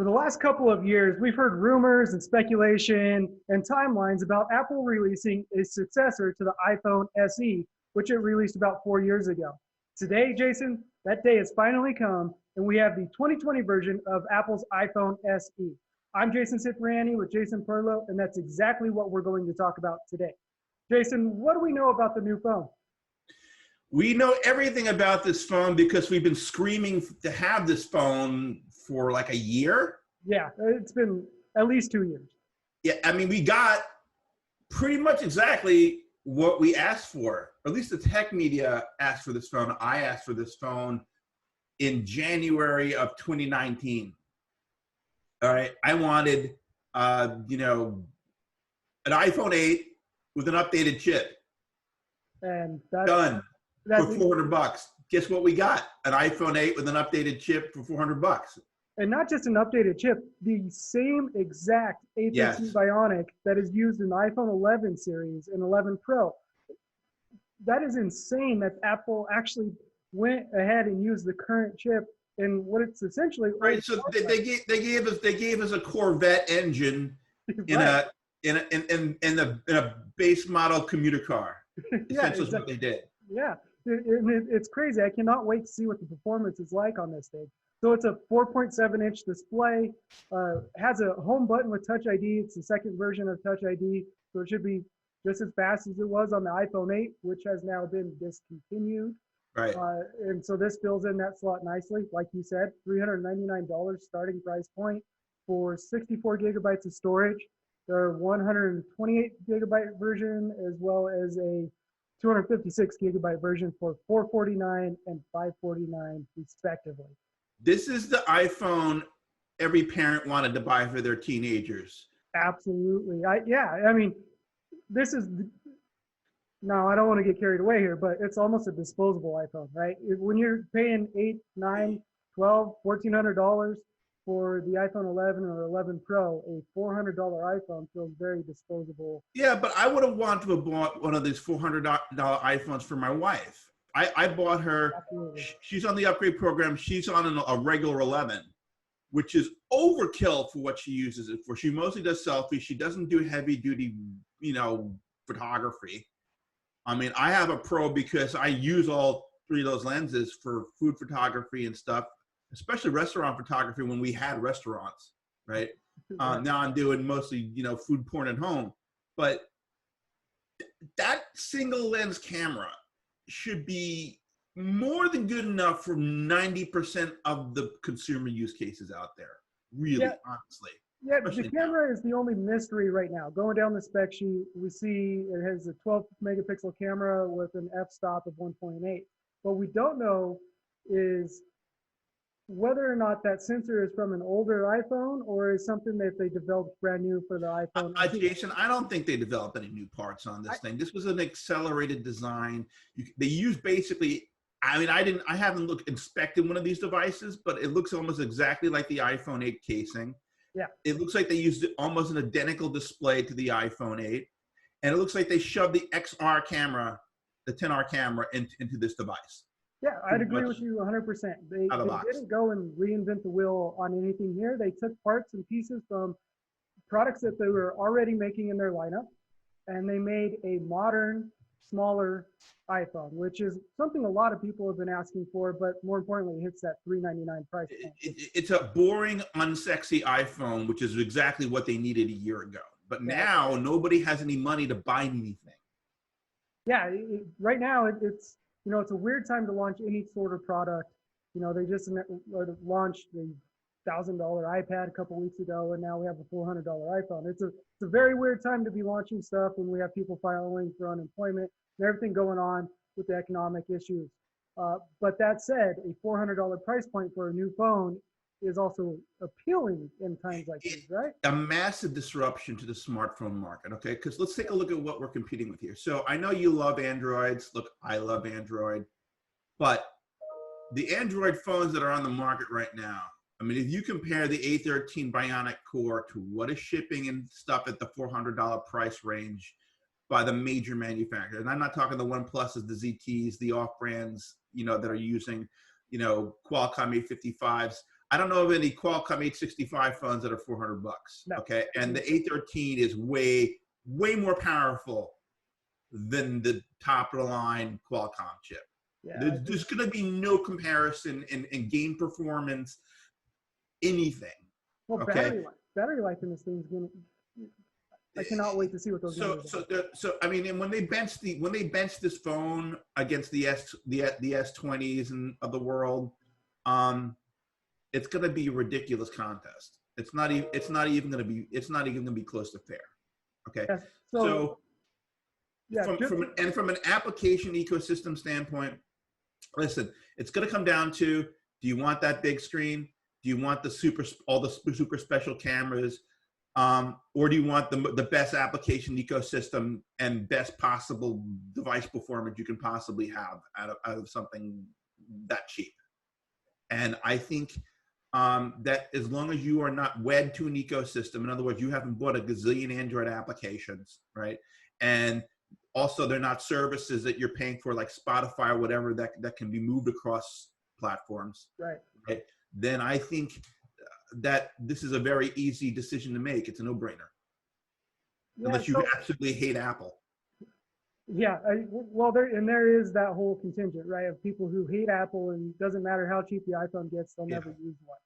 For the last couple of years, we've heard rumors and speculation and timelines about Apple releasing a successor to the iPhone SE, which it released about 4 years ago. Today, Jason, that day has finally come, and we have the 2020 version of Apple's iPhone SE. I'm Jason Cipriani with Jason Perlow, and that's exactly what we're going to talk about today. Jason, what do we know about the new phone? We know everything about this phone because we've been screaming to have this phone for like a year. Yeah, it's been at least 2 years. Yeah, I mean, we got pretty much exactly what we asked for. Or at least the tech media asked for this phone. I asked for this phone in January of 2019. All right, I wanted, an iPhone 8 with an updated chip. And Done. For $400. Guess what we got? An iPhone 8 with an updated chip for $400. And not just an updated chip, the same exact A13 Bionic that is used in the iPhone 11 series and 11 Pro. That is insane that Apple actually went ahead and used the current chip in what it's essentially right. So they gave us a Corvette engine in right. a base model commuter car. Yeah, essentially is what they did. Yeah. It's crazy. I cannot wait to see what the performance is like on this thing. So it's a 4.7-inch display, has a home button with Touch ID. It's the second version of Touch ID, so it should be just as fast as it was on the iPhone 8, which has now been discontinued. Right. And so this fills in that slot nicely. Like you said, $399 starting price point for 64 gigabytes of storage. There are 128 gigabyte version as well as a 256 gigabyte version for $449 and $549 respectively. This is the iPhone every parent wanted to buy for their teenagers. Absolutely. I mean, this is, now I don't want to get carried away here, but it's almost a disposable iPhone, right? When you're paying $8, $9, $12, $1,400 for the iPhone 11 or 11 Pro, a $400 iPhone feels very disposable. Yeah, but I would have wanted to have bought one of these $400 iPhones for my wife. I bought her, absolutely. She's on the upgrade program. She's on a regular 11, which is overkill for what she uses it for. She mostly does selfies. She doesn't do heavy duty, photography. I mean, I have a Pro because I use all three of those lenses for food photography and stuff, especially restaurant photography when we had restaurants, right? Now I'm doing mostly, food porn at home. But that single lens camera should be more than good enough for 90% of the consumer use cases out there, really, honestly. Yeah, the camera is the only mystery right now. Going down the spec sheet, we see it has a 12 megapixel camera with an f-stop of 1.8. What we don't know is whether or not that sensor is from an older iPhone or is something that they developed brand new for the iPhone. Jason, I don't think they developed any new parts on this thing. This was an accelerated design. They used basically, I haven't inspected one of these devices, but it looks almost exactly like the iPhone 8 casing. Yeah. It looks like they used almost an identical display to the iPhone 8. And it looks like they shoved the XR camera, the 10R camera into this device. Yeah, I'd agree with you 100%. They didn't go and reinvent the wheel on anything here. They took parts and pieces from products that they were already making in their lineup, and they made a modern, smaller iPhone, which is something a lot of people have been asking for, but more importantly, it hits that $399 price point. It's a boring, unsexy iPhone, which is exactly what they needed a year ago. But now nobody has any money to buy anything. Yeah, right now it's a weird time to launch any sort of product. They just launched the $1,000 iPad a couple weeks ago, and now we have a $400 iPhone. It's a very weird time to be launching stuff when we have people filing for unemployment and everything going on with the economic issues. But that said, a $400 price point for a new phone is also appealing in times like these, right? A massive disruption to the smartphone market, okay? Because let's take a look at what we're competing with here. So I know you love Androids. Look, I love Android. But the Android phones that are on the market right now, I mean, if you compare the A13 Bionic Core to what is shipping and stuff at the $400 price range by the major manufacturers, and I'm not talking the OnePluses, the ZTs, the off-brands, that are using, Qualcomm A55s. I don't know of any Qualcomm 865 phones that are $400. No. Okay, and the 813 is way more powerful than the top of the line Qualcomm chip. Yeah. There's going to be no comparison in game performance, anything. Well, Okay. battery life in this thing is going to. I cannot wait to see what those numbers are. So I mean, and when they bench this phone against the S20s and of the world, it's going to be a ridiculous contest. It's not even going to be close to fair. Okay. Yes. So yeah, from an application ecosystem standpoint, listen, it's going to come down to, do you want that big screen? Do you want all the super special cameras? Or do you want the best application ecosystem and best possible device performance you can possibly have out of something that cheap? And I think that as long as you are not wed to an ecosystem, in other words, you haven't bought a gazillion Android applications, right? And also they're not services that you're paying for, like Spotify or whatever, that can be moved across platforms, right? Then I think that this is a very easy decision to make. It's a no-brainer. Yeah, unless you absolutely hate Apple. Yeah, well, there is that whole contingent, right, of people who hate Apple, and doesn't matter how cheap the iPhone gets, they'll never use one.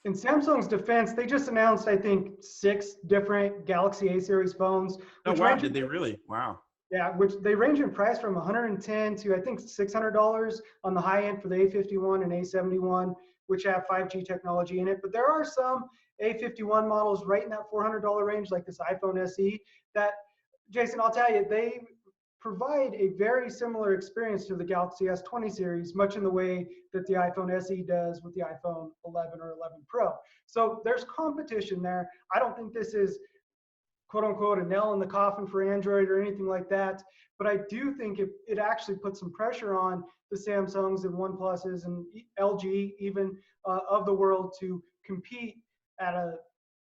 In Samsung's defense, they just announced, I think, 6 different Galaxy A series phones. Oh, wow, did they really? Wow. Yeah, which they range in price from $110 to, I think, $600 on the high end for the A51 and A71, which have 5G technology in it. But there are some A51 models right in that $400 range, like this iPhone SE, that, Jason, I'll tell you, they provide a very similar experience to the Galaxy S20 series, much in the way that the iPhone SE does with the iPhone 11 or 11 Pro. So there's competition there. I don't think this is, quote unquote, a nail in the coffin for Android or anything like that. But I do think it actually puts some pressure on the Samsungs and OnePluses and LG even of the world to compete at a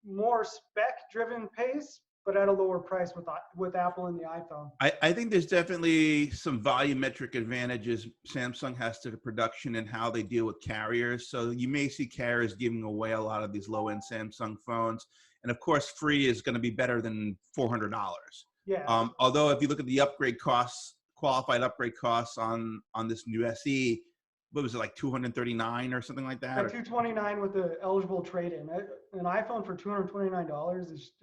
more spec-driven pace, but at a lower price with Apple and the iPhone. I think there's definitely some volumetric advantages Samsung has to the production and how they deal with carriers. So you may see carriers giving away a lot of these low-end Samsung phones. And of course, free is going to be better than $400. Yeah. Although if you look at the upgrade costs, qualified upgrade costs on this new SE, what was it, like $239 or something like that? Yeah, $229 with the eligible trade-in. An iPhone for $229 is.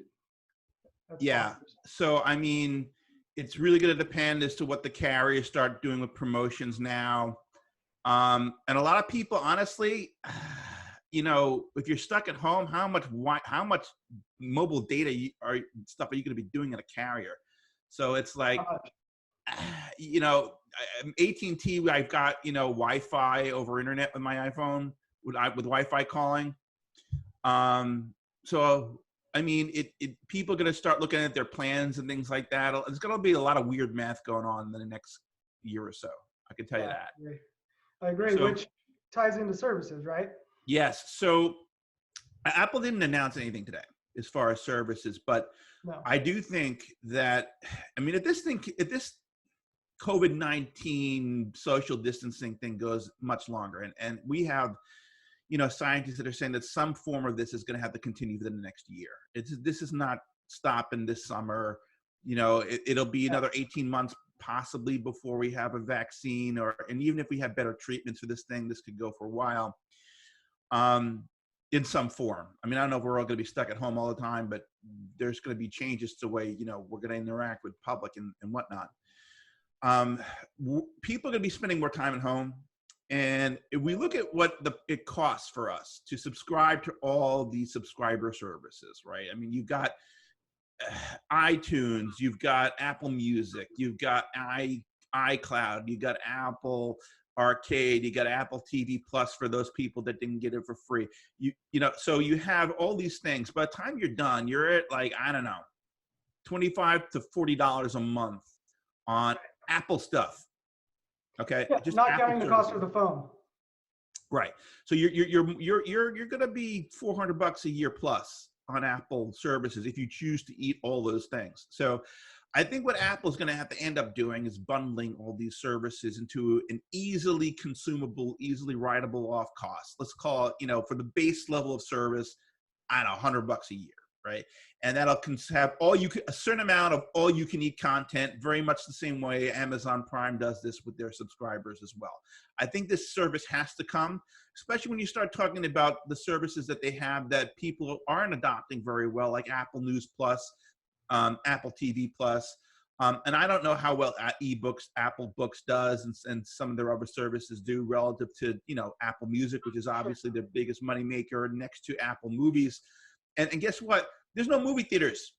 Yeah. So I mean, it's really going to depend as to what the carriers start doing with promotions now. And a lot of people, honestly, you know, if you're stuck at home, how much mobile data stuff are you going to be doing in a carrier? So it's like, you know, AT&T, I've got, you know, Wi-Fi over internet with my iPhone with Wi-Fi calling. So I mean, people are going to start looking at their plans and things like that. There's going to be a lot of weird math going on in the next year or so. I can tell you that. I agree, so, which ties into services, right? Yes. So Apple didn't announce anything today as far as services, but I do think that, I mean, if this COVID-19 social distancing thing goes much longer, and we have, you know, scientists that are saying that some form of this is going to have to continue for the next year. This is not stopping this summer. You know, it'll be another 18 months possibly before we have a vaccine, and even if we have better treatments for this thing, this could go for a while. In some form. I mean, I don't know if we're all going to be stuck at home all the time, but there's going to be changes to the way, you know, we're going to interact with public and whatnot. People are going to be spending more time at home. And if we look at what it costs for us to subscribe to all these subscriber services, right? I mean, you've got iTunes, you've got Apple Music, you've got iCloud, you've got Apple Arcade, you got Apple TV Plus for those people that didn't get it for free. You know, so you have all these things. By the time you're done, you're at, like, I don't know, $25 to $40 a month on Apple stuff. Okay, yeah, just not Apple counting the cost of the phone. Right. So you're going to be $400 a year plus on Apple services if you choose to eat all those things. So I think what Apple's going to have to end up doing is bundling all these services into an easily consumable, easily writable off cost. Let's call it, for the base level of service, I don't know, $100 a year, right? And that'll have a certain amount of all you can eat content, very much the same way Amazon Prime does this with their subscribers as well. I think this service has to come, especially when you start talking about the services that they have that people aren't adopting very well, like Apple News Plus, Apple TV Plus. And I don't know how well ebooks, Apple Books does, and some of their other services do relative to, Apple Music, which is obviously the biggest moneymaker next to Apple Movies. And guess what? There's no movie theaters,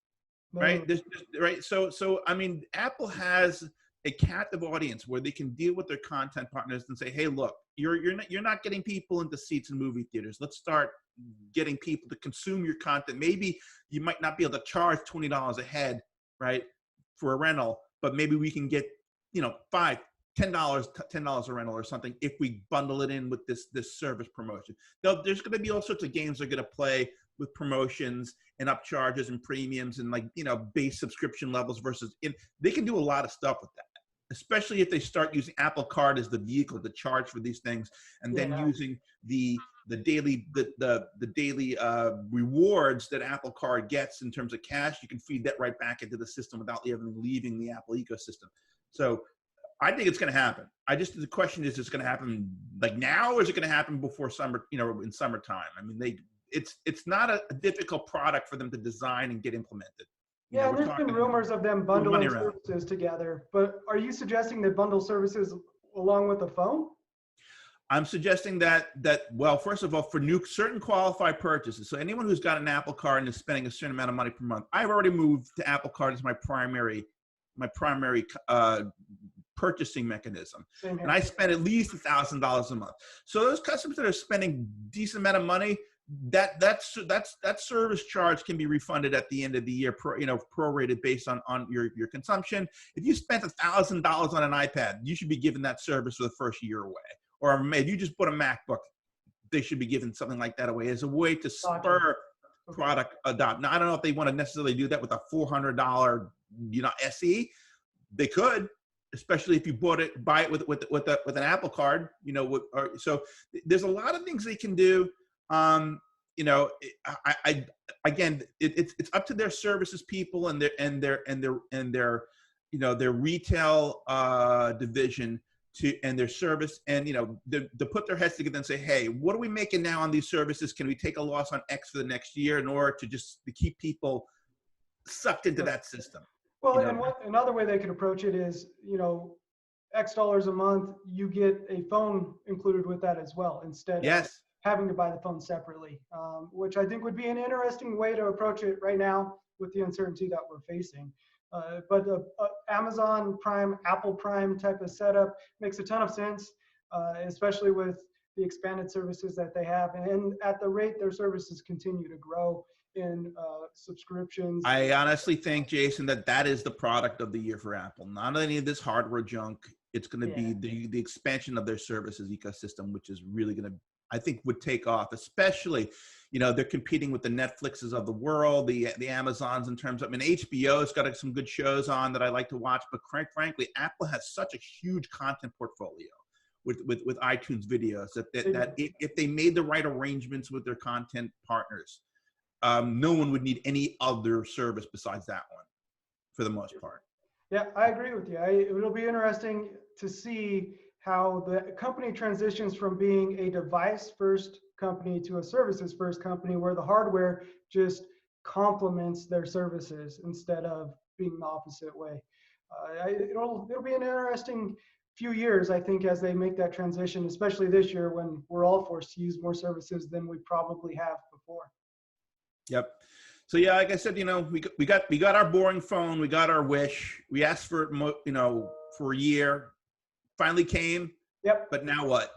right? No. Right. So I mean, Apple has a captive audience where they can deal with their content partners and say, hey, look, you're not getting people into seats in movie theaters. Let's start getting people to consume your content. Maybe you might not be able to charge $20 a head, right, for a rental, but maybe we can get, $5, $10 a rental or something if we bundle it in with this service promotion. Now, there's going to be all sorts of games that are going to play with promotions and upcharges and premiums and base subscription levels versus they can do a lot of stuff with that, especially if they start using Apple Card as the vehicle to charge for these things, and then using the daily rewards that Apple Card gets in terms of cash. You can feed that right back into the system without even leaving the Apple ecosystem. So I think it's going to happen. The question is, going to happen like now, or is it going to happen before summer, in summertime? I mean, it's not a difficult product for them to design and get implemented. Yeah, and there's been rumors of them bundling services together, but are you suggesting they bundle services along with the phone? I'm suggesting that well, first of all, for certain qualified purchases, so anyone who's got an Apple Card and is spending a certain amount of money per month, I've already moved to Apple Card as my primary purchasing mechanism, and I spend at least $1,000 a month. So those customers that are spending decent amount of money, that service charge can be refunded at the end of the year, prorated based on your consumption. If you spent $1,000 on an iPad, you should be given that service for the first year away. Or if you just bought a MacBook, they should be giving something like that away as a way to spur product adopt. Now, I don't know if they want to necessarily do that with a $400, SE. They could, especially if you buy it with an Apple Card. So there's a lot of things they can do. Again, it's up to their services people and their retail division and their service, and to put their heads together and say, hey, what are we making now on these services? Can we take a loss on X for the next year in order to keep people sucked into that system? Well, and another way they could approach it is, X dollars a month, you get a phone included with that as well, instead of having to buy the phone separately, which I think would be an interesting way to approach it right now with the uncertainty that we're facing. But the Amazon Prime, Apple Prime type of setup makes a ton of sense, especially with the expanded services that they have. And at the rate their services continue to grow in subscriptions. I honestly think, Jason, that is the product of the year for Apple. Not any of this hardware junk. It's going to be the expansion of their services ecosystem, which is really going to, I think, would take off, especially, they're competing with the Netflixes of the world, the Amazons in terms of, HBO's got some good shows on that I like to watch, but frankly, Apple has such a huge content portfolio with iTunes videos that if they made the right arrangements with their content partners, no one would need any other service besides that one for the most part. Yeah, I agree with you. It'll be interesting to see how the company transitions from being a device-first company to a services-first company, where the hardware just complements their services instead of being the opposite way. It'll be an interesting few years, I think, as they make that transition, especially this year when we're all forced to use more services than we probably have before. Yep. So yeah, like I said, we got our boring phone, we got our wish, we asked for it, for a year, finally came. Yep. But now what?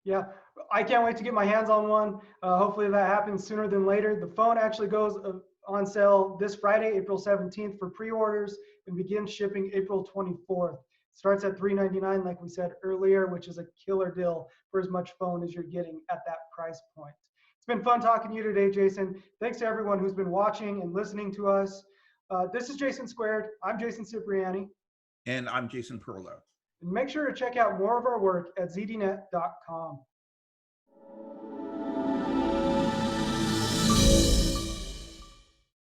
Yeah, I can't wait to get my hands on one. Hopefully that happens sooner than later. The phone actually goes on sale this Friday, April 17th for pre-orders, and begins shipping April 24th. Starts at $399, like we said earlier, which is a killer deal for as much phone as you're getting at that price point. It's been fun talking to you today, Jason. Thanks to everyone who's been watching and listening to us. This is Jason Squared. I'm Jason Cipriani. And I'm Jason Perlow. And make sure to check out more of our work at zdnet.com.